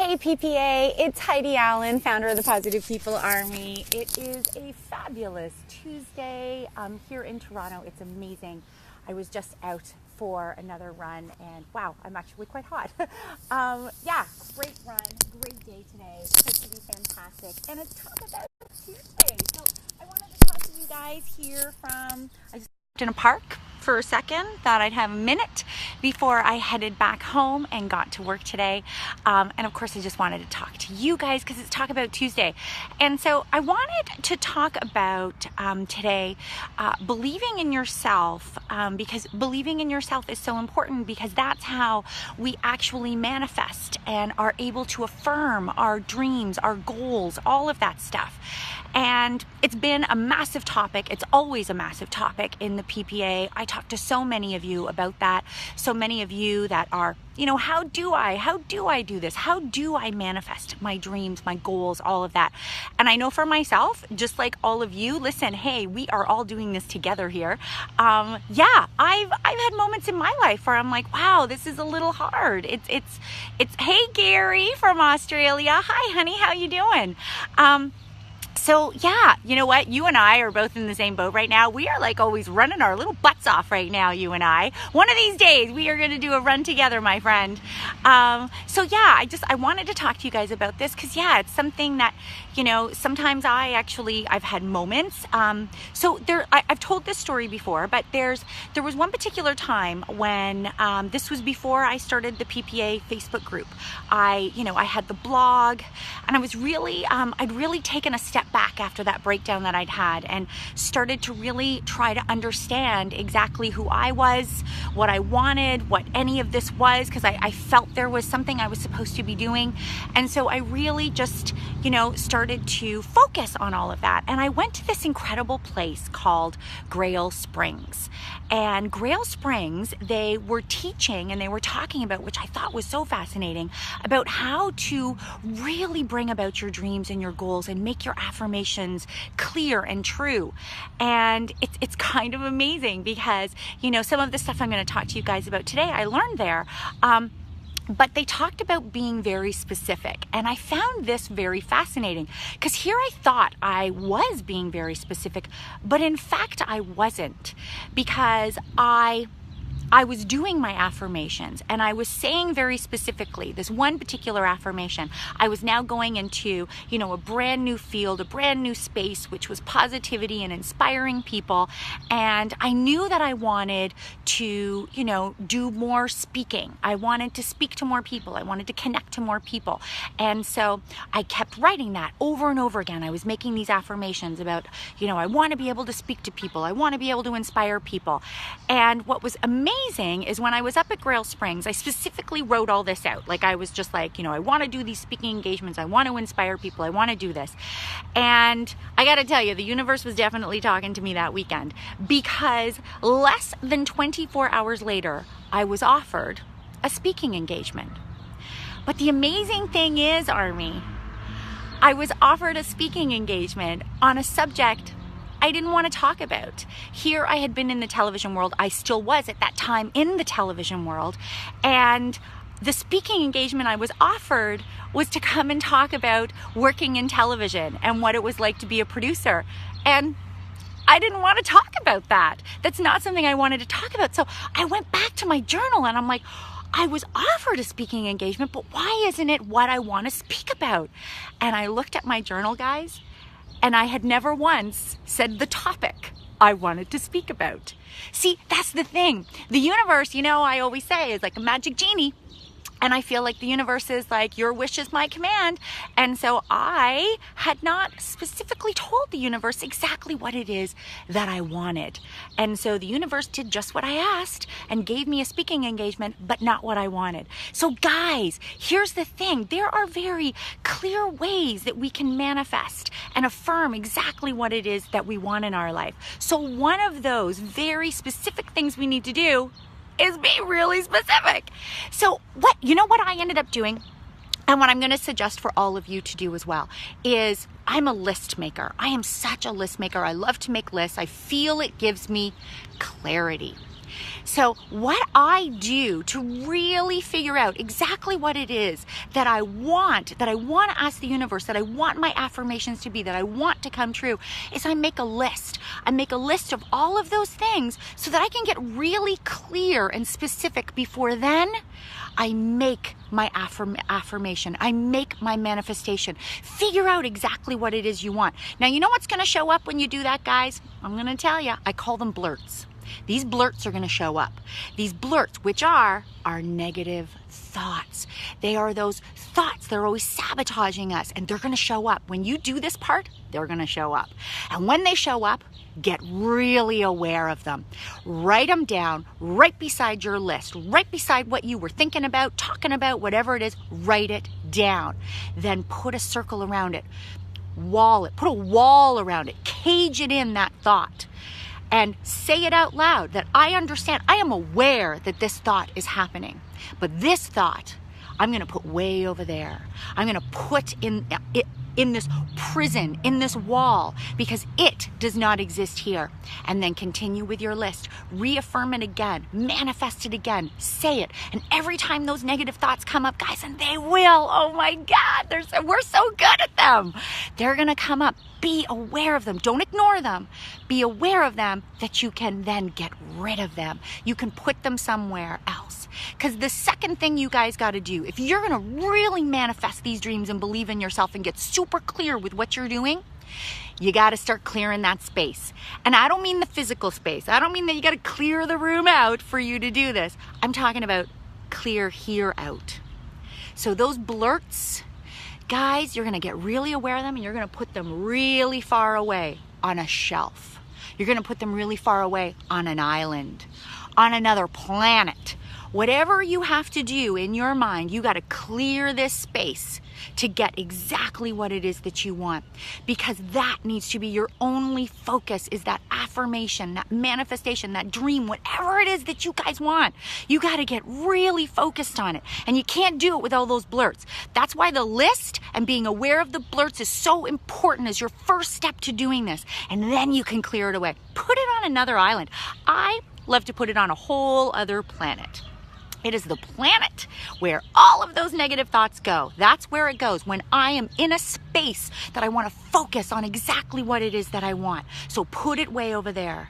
Hey PPA, it's Heidi Allen, founder of the Positive People Army. It is a fabulous Tuesday here in Toronto. It's amazing. I was just out for another run and wow, I'm actually quite hot. Yeah, great run, great day today. It's supposed to be fantastic. And it's talk about Tuesday. So I wanted to talk to you guys here I just in a park for a second, thought I'd have a minute before I headed back home and got to work today. And of course I just wanted to talk to you guys because it's Talk About Tuesday. And so I wanted to talk about today believing in yourself, because believing in yourself is so important, because that's how we actually manifest and are able to affirm our dreams, our goals, all of that stuff. And it's been a massive topic. It's always a massive topic in the PPA. I talk to so many of you about that. So many of you that are, how do I do this? How do I manifest my dreams, my goals, all of that? And I know for myself, just like all of you, listen, hey, we are all doing this together here. Yeah, I've had moments in my life where I'm like, wow, this is a little hard. It's hey, Gary from Australia. Hi, honey, how you doing? So yeah, you know what? You and I are both in the same boat right now. We are like always running our little butts off right now, you and I. One of these days, we are going to do a run together, my friend. So yeah, I wanted to talk to you guys about this because yeah, it's something that, sometimes I've had moments. So I've told this story before, but there was one particular time when this was before I started the PPA Facebook group. I had the blog, and I was really, I'd really taken a step back after that breakdown that I'd had and started to really try to understand exactly who I was, what I wanted, what any of this was, because I felt there was something I was supposed to be doing. And so I really just, started to focus on all of that. And I went to this incredible place called Grail Springs. And Grail Springs, they were teaching and they were talking about, which I thought was so fascinating, about how to really bring about your dreams and your goals and make your affirmations clear and true. And it's kind of amazing because, some of the stuff I'm going to talk to you guys about today, I learned there. But they talked about being very specific. And I found this very fascinating because here I thought I was being very specific, but in fact I wasn't, because I was doing my affirmations and I was saying very specifically this one particular affirmation. I was now going into, a brand new field, a brand new space, which was positivity and inspiring people. And I knew that I wanted to, do more speaking. I wanted to speak to more people. I wanted to connect to more people. And so I kept writing that over and over again. I was making these affirmations about, I want to be able to speak to people. I want to be able to inspire people. And what was amazing is when I was up at Grail Springs, I specifically wrote all this out. Like I was just like, I want to do these speaking engagements. I want to inspire people. I want to do this. And I got to tell you, the universe was definitely talking to me that weekend, because less than 24 hours later, I was offered a speaking engagement. But the amazing thing is, Army, I was offered a speaking engagement on a subject I didn't want to talk about. Here I had been in the television world. I still was at that time in the television world. And the speaking engagement I was offered was to come and talk about working in television and what it was like to be a producer. And I didn't want to talk about that. That's not something I wanted to talk about. So I went back to my journal and I'm like, I was offered a speaking engagement, but why isn't it what I want to speak about? And I looked at my journal, guys, and I had never once said the topic I wanted to speak about. See, that's the thing. The universe, I always say, is like a magic genie. And I feel like the universe is like, your wish is my command. And so I had not specifically told the universe exactly what it is that I wanted. And so the universe did just what I asked and gave me a speaking engagement, but not what I wanted. So guys, here's the thing. There are very clear ways that we can manifest and affirm exactly what it is that we want in our life. So one of those very specific things we need to do is be really specific. So what I ended up doing, and what I'm going to suggest for all of you to do as well, is I'm a list maker. I am such a list maker. I love to make lists. I feel it gives me clarity. So what I do to really figure out exactly what it is that I want to ask the universe, that I want my affirmations to be, that I want to come true, is I make a list. I make a list of all of those things so that I can get really clear and specific before then I make my affirmation. I make my manifestation. Figure out exactly what it is you want. Now, you know what's going to show up when you do that, guys? I'm going to tell you. I call them blurts. These blurts are going to show up. These blurts, which are our negative thoughts. They are those thoughts that are always sabotaging us, and they're going to show up. When you do this part, they're going to show up. And when they show up, get really aware of them. Write them down right beside your list, right beside what you were thinking about, talking about, whatever it is. Write it down. Then put a circle around it. Wall it. Put a wall around it. Cage it in, that thought. And say it out loud that I understand. I am aware that this thought is happening. But this thought, I'm going to put way over there. I'm going to put in this prison, in this wall, because it does not exist here. And then continue with your list. Reaffirm it again. Manifest it again. Say it. And every time those negative thoughts come up, guys, and they will, oh my God, we're so good at them. They're going to come up. Be aware of them. Don't ignore them. Be aware of them that you can then get rid of them. You can put them somewhere else. Because the second thing you guys got to do, if you're going to really manifest these dreams and believe in yourself and get super clear with what you're doing, you got to start clearing that space. And I don't mean the physical space. I don't mean that you got to clear the room out for you to do this. I'm talking about clear here out. So those blurts, guys, you're going to get really aware of them, and you're going to put them really far away on a shelf. You're going to put them really far away on an island, on another planet. Whatever you have to do in your mind, you got to clear this space to get exactly what it is that you want. Because that needs to be your only focus, is that affirmation, that manifestation, that dream, whatever it is that you guys want. You got to get really focused on it. And you can't do it with all those blurts. That's why the list and being aware of the blurts is so important as your first step to doing this. And then you can clear it away. Put it on another island. I love to put it on a whole other planet. It is the planet where all of those negative thoughts go. That's where it goes when I am in a space that I want to focus on exactly what it is that I want. So put it way over there.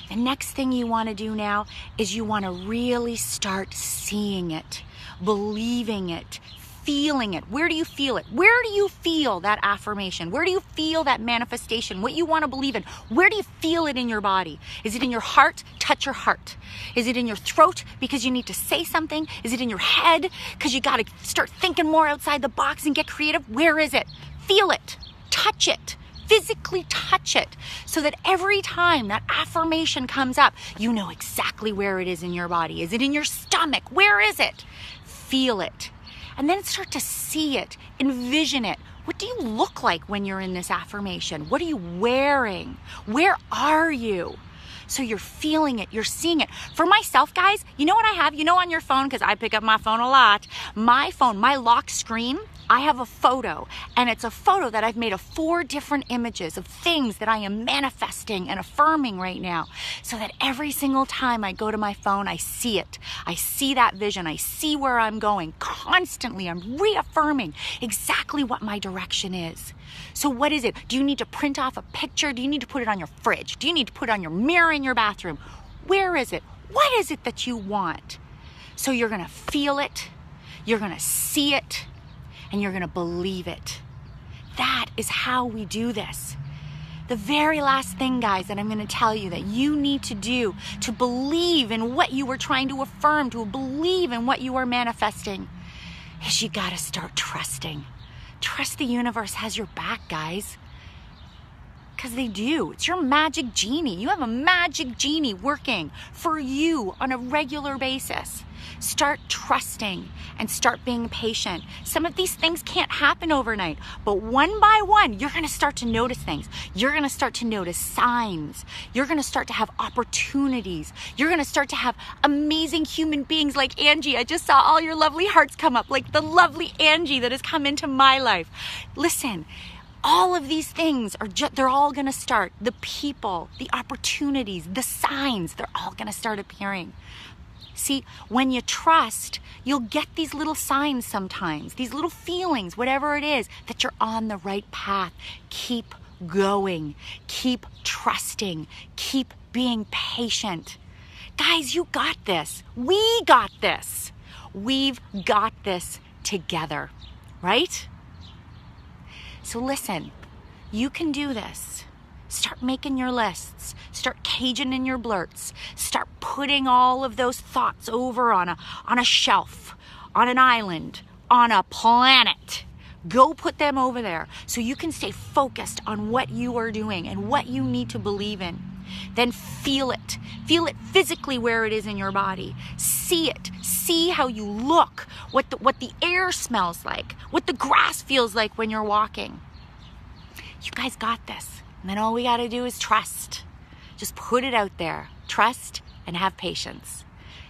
The next thing you want to do now is you want to really start seeing it, believing it, feeling it. Where do you feel it? Where do you feel that affirmation? Where do you feel that manifestation? What you want to believe in? Where do you feel it in your body? Is it in your heart? Touch your heart. Is it in your throat because you need to say something? Is it in your head because you got to start thinking more outside the box and get creative? Where is it? Feel it. Touch it. Physically touch it so that every time that affirmation comes up, you know exactly where it is in your body. Is it in your stomach? Where is it? Feel it. And then start to see it, envision it. What do you look like when you're in this affirmation? What are you wearing? Where are you? So you're feeling it, you're seeing it. For myself, guys, you know what I have? You know on your phone, because I pick up my phone a lot, my phone, my lock screen, I have a photo, and it's a photo that I've made of 4 different images of things that I am manifesting and affirming right now, so that every single time I go to my phone, I see it. I see that vision. I see where I'm going. Constantly, I'm reaffirming exactly what my direction is. So what is it? Do you need to print off a picture? Do you need to put it on your fridge? Do you need to put it on your mirror in your bathroom? Where is it? What is it that you want? So you're going to feel it. You're going to see it. And you're going to believe it. That is how we do this. The very last thing, guys, that I'm going to tell you that you need to do to believe in what you were trying to affirm, to believe in what you are manifesting, is you got to start trusting. Trust the universe has your back, guys. Because they do. It's your magic genie. You have a magic genie working for you on a regular basis. Start trusting and start being patient. Some of these things can't happen overnight, but one by one, you're going to start to notice things. You're going to start to notice signs. You're going to start to have opportunities. You're going to start to have amazing human beings like Angie. I just saw all your lovely hearts come up, like the lovely Angie that has come into my life. Listen, All of these things they're all going to start. The people, the opportunities, the signs, they're all going to start appearing. See, when you trust, you'll get these little signs sometimes, these little feelings, whatever it is, that you're on the right path. Keep going. Keep trusting. Keep being patient. Guys, you got this. We got this. We've got this together, right? So listen, you can do this. Start making your lists. Start caging in your blurts. Start putting all of those thoughts over on a shelf, on an island, on a planet. Go put them over there so you can stay focused on what you are doing and what you need to believe in. Then feel it. Feel it physically where it is in your body. See it. See how you look, what the air smells like, what the grass feels like when you're walking. You guys got this. And then all we got to do is trust. Just put it out there. Trust and have patience.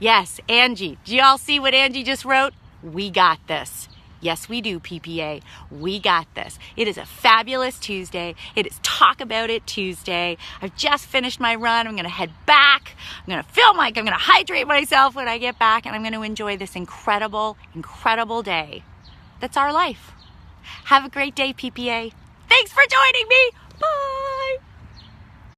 Yes, Angie. Do y'all see what Angie just wrote? We got this. Yes, we do, PPA. We got this. It is a fabulous Tuesday. It is Talk About It Tuesday. I've just finished my run. I'm going to head back. I'm going to feel like I'm going to hydrate myself when I get back, and I'm going to enjoy this incredible, incredible day. That's our life. Have a great day, PPA. Thanks for joining me. Bye.